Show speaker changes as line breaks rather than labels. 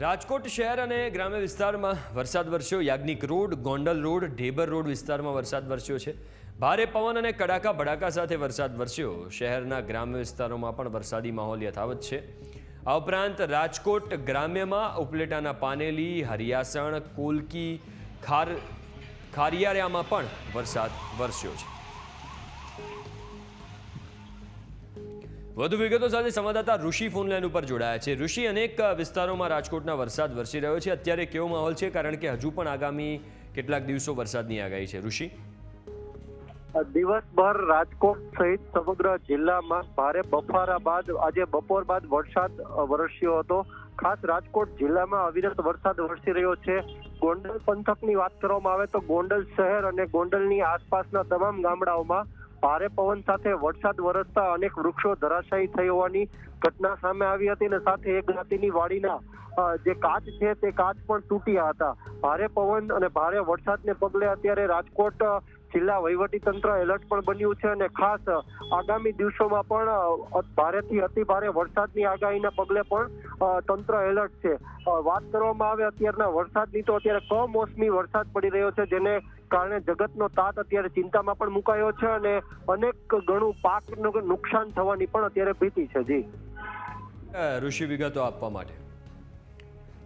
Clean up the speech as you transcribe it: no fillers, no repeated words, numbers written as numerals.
રાજકોટ શહેર અને ગ્રામ્ય વિસ્તારમાં વરસાદ વરસ્યો। Yagnik road, Gondal road, Dhebar road વિસ્તારમાં વરસાદ વરસ્યો છે। ભારે પવન અને કડાકા ભડાકા સાથે વરસાદ વરસ્યો। શહેરના ગ્રામ્ય વિસ્તારોમાં પણ વરસાદી માહોલ યથાવત છે। આ ઉપરાંત રાજકોટ ગ્રામ્યમાં ઉપલેટાના પાનેલી, હરિયાસણ, કોલકી, ખારિયારામાં પણ વરસાદ વરસ્યો છે। વધુ વિગતો સાથે સંવાદદાતા ઋષિ ફોનલાઈન ઉપર જોડાયા છે। ઋષિ, અનેક વિસ્તારોમાં રાજકોટના વરસાદ વરસી રહ્યો છે। અત્યારે કેવો માહોલ છે, કારણ કે હજુ પણ આગામી કેટલાક દિવસો વરસાદની આગાહી છે? ઋષિ,
દિવસભર રાજકોટ સહિત સમગ્ર જિલ્લામાં ભારે બફારા બાદ આજે બપોર બાદ વરસાદ વરસ્યો હતો। ખાસ રાજકોટ જિલ્લામાં અવિરત વરસાદ વરસી રહ્યો છે। ગોંડલ પંથકની વાત કરવામાં આવે તો ગોંડલ શહેર અને ગોંડલની આસપાસના તમામ ગામડાઓમાં ભારે પવન સાથે વરસાદ વરસતા અનેક વૃક્ષો ધરાશાયી થઈ હોવાની ઘટના સામે આવી હતી અને સાથે એક જ્ઞાતિની વાડીના જે કાચ છે તે કાચ પણ તૂટ્યા હતા। ભારે પવન અને ભારે વરસાદને પગલે અત્યારે રાજકોટ જિલ્લા વહીવટી તંત્ર એલર્ટ પણ બન્યું છે અને ખાસ આગામી દિવસોમાં પણ ભારેથી અતિ ભારે વરસાદની આગાહીના પગલે પણ તંત્ર એલર્ટ છે। વાત કરવામાં આવે અત્યારના વરસાદની તો અત્યારે કમોસમી વરસાદ પડી રહ્યો છે, જેને કારણે જગતનો તાત અત્યારે ચિંતામાં પણ મુકાયો છે અને અનેક ગણું પાકનું નુકસાન થવાની પણ અત્યારે ભીતિ છે। જી
ઋષિ, વિગતો આપવા માટે